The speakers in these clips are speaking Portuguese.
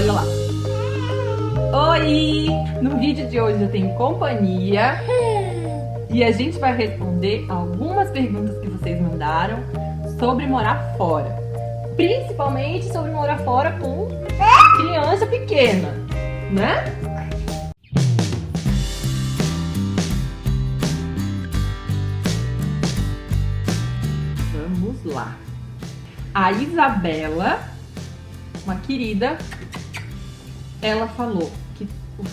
Olha lá. Oi! No vídeo de hoje eu tenho companhia e a gente vai responder algumas perguntas que vocês mandaram sobre morar fora. Principalmente sobre morar fora com criança pequena, né? Vamos lá. A Isabela, uma querida, ela falou que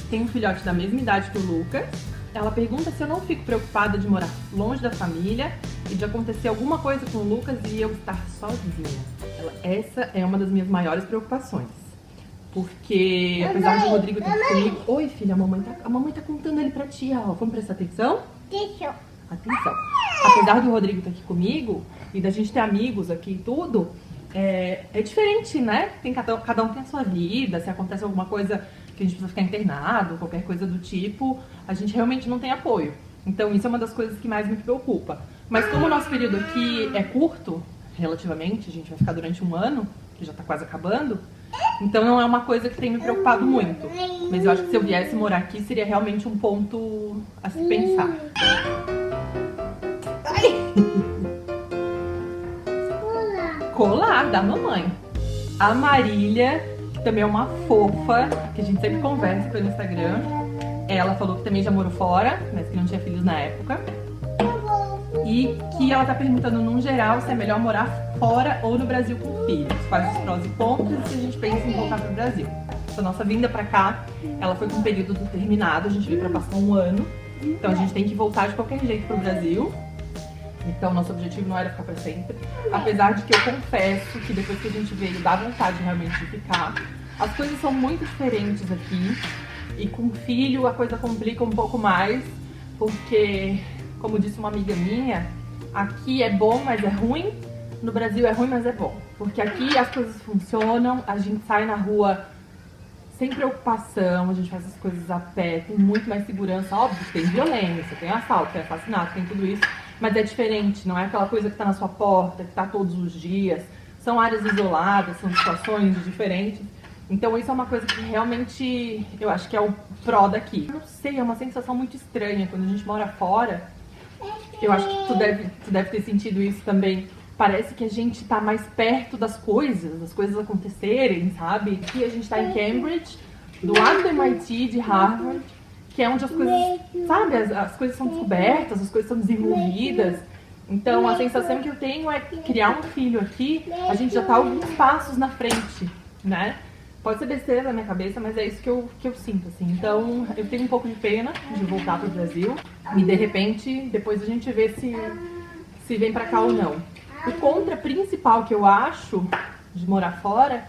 tem um filhote da mesma idade que o Lucas. Ela pergunta se eu não fico preocupada de morar longe da família e de acontecer alguma coisa com o Lucas e eu estar sozinha. Essa é uma das minhas maiores preocupações. Porque apesar de o Rodrigo estar comigo... Oi, filha, a mamãe tá contando ele pra ti, ó. Vamos prestar atenção? Atenção. Apesar do Rodrigo estar aqui comigo e da gente ter amigos aqui e tudo, é diferente, né? Cada um tem a sua vida. Se acontece alguma coisa que a gente precisa ficar internado, qualquer coisa do tipo, a gente realmente não tem apoio. Então isso é uma das coisas que mais me preocupa. Mas como o nosso período aqui é curto, relativamente, a gente vai ficar durante um ano, que já tá quase acabando, então não é uma coisa que tem me preocupado muito. Mas eu acho que se eu viesse morar aqui, seria realmente um ponto a se pensar. Colar da mamãe. A Marília, que também é uma fofa, que a gente sempre conversa pelo Instagram. Ela falou que também já morou fora, mas que não tinha filhos na época. E que ela tá perguntando, num geral, se é melhor morar fora ou no Brasil com filhos. Quais os prós e contras e se a gente pensa em voltar pro Brasil. Essa nossa vinda pra cá, ela foi com um período determinado, a gente veio pra passar um ano. Então a gente tem que voltar de qualquer jeito pro Brasil. Então nosso objetivo não era ficar pra sempre. Apesar de que eu confesso que depois que a gente veio, dá vontade realmente de ficar. As coisas são muito diferentes aqui. E com filho a coisa complica um pouco mais. Porque, como disse uma amiga minha, aqui é bom, mas é ruim. No Brasil é ruim, mas é bom. Porque aqui as coisas funcionam, a gente sai na rua sem preocupação, a gente faz as coisas a pé, tem muito mais segurança. Óbvio que tem violência, tem assalto, tem assassinato, tem tudo isso. Mas é diferente, não é aquela coisa que tá na sua porta, que tá todos os dias. São áreas isoladas, são situações diferentes. Então isso é uma coisa que realmente eu acho que é o pró daqui. Eu não sei, é uma sensação muito estranha quando a gente mora fora. Eu acho que tu deve ter sentido isso também. Parece que a gente tá mais perto das coisas acontecerem, sabe? Aqui a gente tá em Cambridge, do lado do MIT, de Harvard, que é onde as coisas, sabe, as coisas são descobertas, as coisas são desenvolvidas. Então a sensação que eu tenho é que criar um filho aqui, a gente já tá alguns passos na frente, né? Pode ser besteira na minha cabeça, mas é isso que eu sinto, assim. Então eu tenho um pouco de pena de voltar pro Brasil e de repente depois a gente vê se vem pra cá ou não. O contra principal que eu acho de morar fora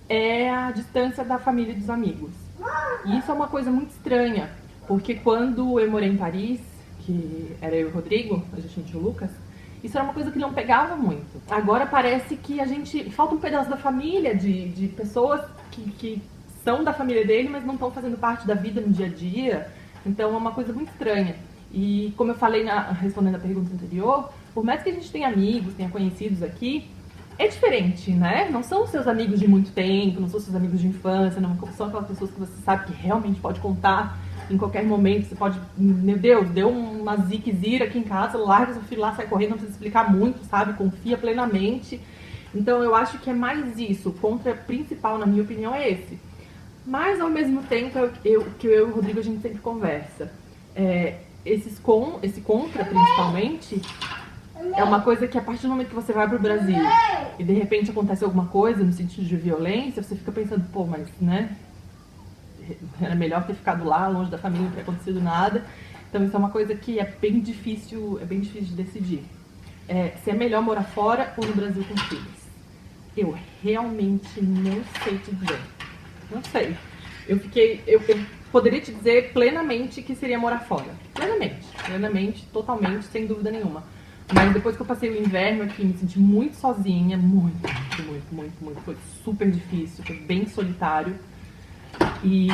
é a distância da família e dos amigos. E isso é uma coisa muito estranha, porque quando eu morei em Paris, que era eu e o Rodrigo, a gente não tinha o Lucas, isso era uma coisa que não pegava muito. Agora parece que a gente... falta um pedaço da família, de pessoas que são da família dele, mas não estão fazendo parte da vida no dia a dia. Então é uma coisa muito estranha. E como eu falei respondendo a pergunta anterior, por mais que a gente tenha amigos, tenha conhecidos aqui, é diferente, né? Não são seus amigos de muito tempo, não são seus amigos de infância, não são aquelas pessoas que você sabe que realmente pode contar em qualquer momento. Você pode, meu Deus, deu uma ziquezira aqui em casa, larga seu filho lá, sai correndo, não precisa explicar muito, sabe? Confia plenamente. Então eu acho que é mais isso. O contra principal, na minha opinião, é esse. Mas ao mesmo tempo, que eu e o Rodrigo a gente sempre conversa. Esse contra, principalmente, é uma coisa que a partir do momento que você vai pro Brasil e de repente acontece alguma coisa no sentido de violência, você fica pensando, pô, mas, né, era melhor ter ficado lá, longe da família, não ter acontecido nada. Então isso é uma coisa que é bem difícil de decidir. Se é melhor morar fora ou no Brasil com filhos. Eu realmente não sei te dizer. Não sei. Eu poderia te dizer plenamente que seria morar fora. Plenamente, totalmente, sem dúvida nenhuma. Mas depois que eu passei o inverno aqui, me senti muito sozinha, muito. Foi super difícil, foi bem solitário. E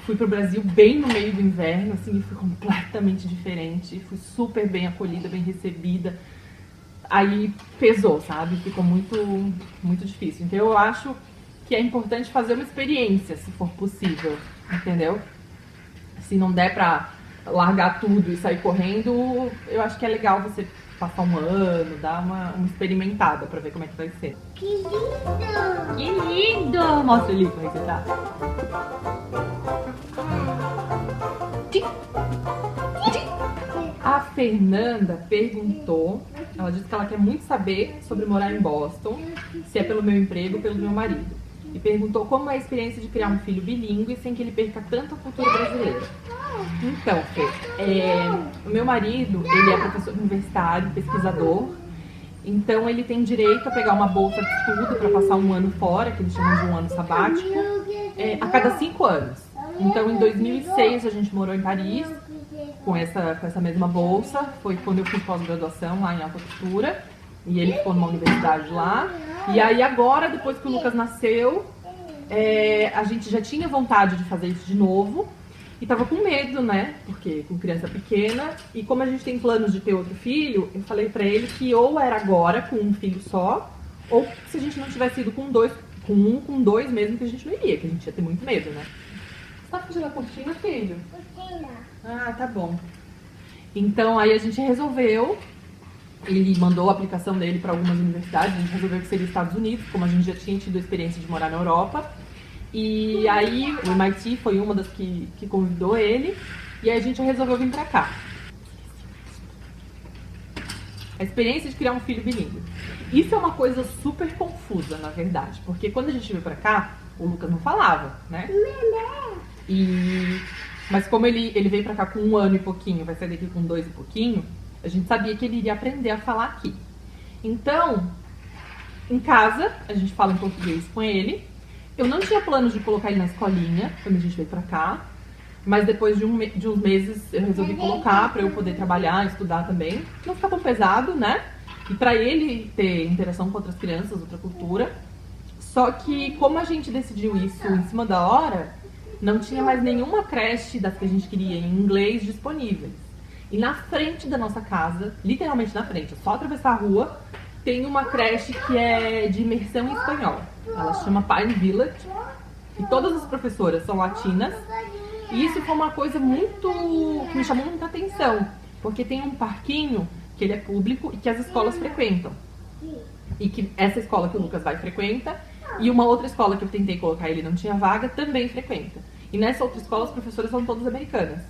fui pro Brasil bem no meio do inverno, assim, e fui completamente diferente. Fui super bem acolhida, bem recebida. Aí pesou, sabe? Ficou muito difícil. Então eu acho que é importante fazer uma experiência, se for possível, entendeu? Se não der pra largar tudo e sair correndo, eu acho que é legal você passar um ano, dar uma experimentada pra ver como é que vai ser. Que lindo! Que lindo! Mostra ali como é que você tá. A Fernanda perguntou, ela disse que ela quer muito saber sobre morar em Boston, se é pelo meu emprego ou pelo meu marido. E perguntou como é a experiência de criar um filho bilíngue sem que ele perca tanto a cultura brasileira. Então, Fê, o meu marido, ele é professor universitário, pesquisador, então ele tem direito a pegar uma bolsa de estudo para passar um ano fora, que eles chamam de um ano sabático, a cada 5 anos. Então, em 2006, a gente morou em Paris, com essa mesma bolsa, foi quando eu fiz pós-graduação lá em alta costura, e ele ficou numa universidade lá. E aí agora, depois que o Lucas nasceu, a gente já tinha vontade de fazer isso de novo, e tava com medo, né, porque com criança pequena, e como a gente tem planos de ter outro filho, eu falei pra ele que ou era agora, com um filho só, ou se a gente não tivesse ido com dois mesmo, que a gente não iria, que a gente ia ter muito medo, né. Você tá fechando a cortina, filho? Cortina. Ah, tá bom. Então aí a gente resolveu, ele mandou a aplicação dele para algumas universidades, a gente resolveu que seria Estados Unidos, como a gente já tinha tido a experiência de morar na Europa. E aí o MIT foi uma das que convidou ele, e aí a gente resolveu vir pra cá. A experiência de criar um filho bilíngue. Isso é uma coisa super confusa, na verdade, porque quando a gente veio pra cá, o Lucas não falava, né? Mas como ele veio pra cá com 1 ano e pouquinho, vai sair daqui com 2 e pouquinho, a gente sabia que ele iria aprender a falar aqui. Então, em casa, a gente fala em português com ele. Eu não tinha planos de colocar ele na escolinha, quando a gente veio pra cá. Mas depois de uns meses, eu resolvi colocar pra eu poder trabalhar, estudar também. Não ficar tão pesado, né? E pra ele ter interação com outras crianças, outra cultura. Só que, como a gente decidiu isso em cima da hora, não tinha mais nenhuma creche das que a gente queria em inglês disponíveis. E na frente da nossa casa, literalmente na frente, é só atravessar a rua, tem uma creche que é de imersão em espanhol. Ela se chama Pine Village. E todas as professoras são latinas. E isso foi uma coisa que me chamou muita atenção. Porque tem um parquinho que ele é público e que as escolas frequentam. E que essa escola que o Lucas vai frequenta. E uma outra escola que eu tentei colocar ele não tinha vaga, também frequenta. E nessa outra escola as professoras são todas americanas.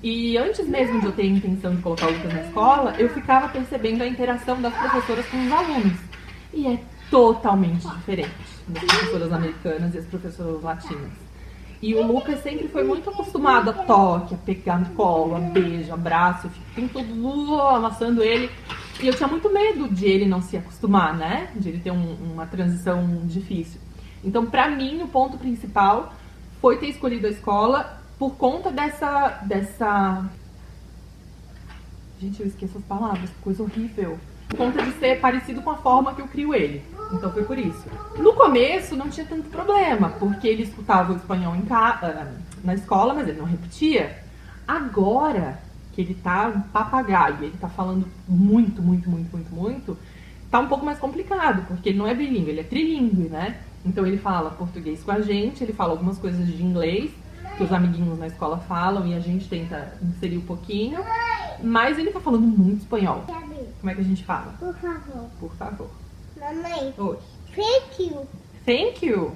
E antes mesmo de eu ter a intenção de colocar o Lucas na escola, eu ficava percebendo a interação das professoras com os alunos. E é totalmente diferente das professoras americanas e as professoras latinas. E o Lucas sempre foi muito acostumado a toque, a pegar no colo, a beijo, abraço, eu fico todo amassando ele. E eu tinha muito medo de ele não se acostumar, né? De ele ter uma transição difícil. Então, pra mim, o ponto principal foi ter escolhido a escola por conta dessa... Gente, eu esqueço as palavras, que coisa horrível. Por conta de ser parecido com a forma que eu crio ele. Então foi por isso. No começo não tinha tanto problema, porque ele escutava o espanhol na escola, mas ele não repetia. Agora que ele tá um papagaio, ele tá falando muito, tá um pouco mais complicado, porque ele não é bilíngue, ele é trilíngue, né? Então ele fala português com a gente, ele fala algumas coisas de inglês, que os amiguinhos na escola falam, e a gente tenta inserir um pouquinho, mas ele tá falando muito espanhol. Como é que a gente fala? Por favor. Por favor. Mamãe. Oi. Thank you. Thank you.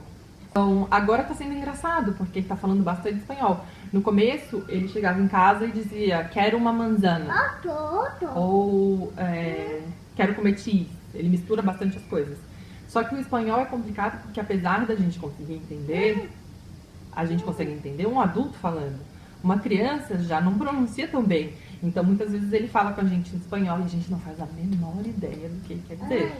Então, agora tá sendo engraçado, porque ele tá falando bastante espanhol. No começo, ele chegava em casa e dizia, quero uma manzana. Ou, quero comer cheese. Ele mistura bastante as coisas. Só que o espanhol é complicado, porque apesar da gente conseguir entender, a gente consegue entender um adulto falando. Uma criança já não pronuncia tão bem. Então, muitas vezes ele fala com a gente em espanhol e a gente não faz a menor ideia do que ele quer dizer.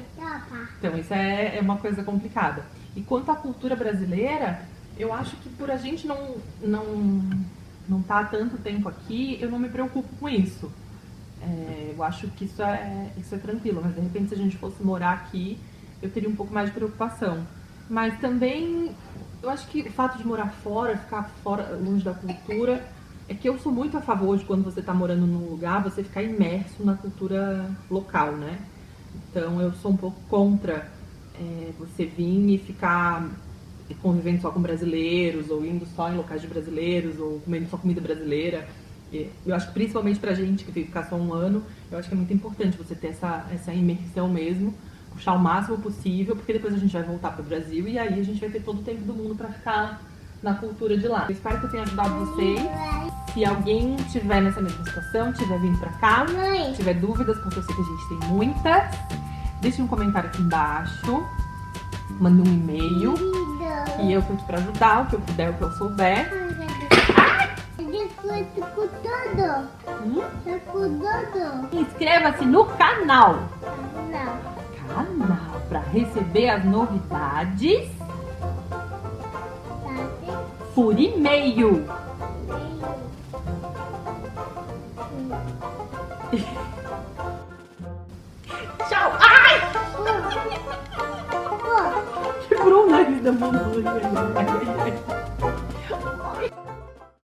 Então, isso é uma coisa complicada. E quanto à cultura brasileira, eu acho que por a gente não tá há tanto tempo aqui, eu não me preocupo com isso. Eu acho que isso é tranquilo, mas de repente se a gente fosse morar aqui, eu teria um pouco mais de preocupação. Mas também, eu acho que o fato de morar fora, ficar fora, longe da cultura, é que eu sou muito a favor de quando você está morando num lugar, você ficar imerso na cultura local, né? Então eu sou um pouco contra você vir e ficar convivendo só com brasileiros, ou indo só em locais de brasileiros, ou comendo só comida brasileira. Eu acho que principalmente pra gente que fica só um ano, eu acho que é muito importante você ter essa imersão mesmo, puxar o máximo possível, porque depois a gente vai voltar pro Brasil e aí a gente vai ter todo o tempo do mundo pra ficar na cultura de lá. Eu espero que eu tenha ajudado vocês. Se alguém tiver nessa mesma situação, tiver vindo pra cá, Mãe. tiver dúvidas, porque eu sei que a gente tem muitas, deixe um comentário aqui embaixo, manda um e-mail, e eu tô aqui pra ajudar, o que eu puder, o que eu souber. Inscreva-se no canal para receber as novidades por e-mail. Tchau! Ai! Quebrou o nariz da mamãe.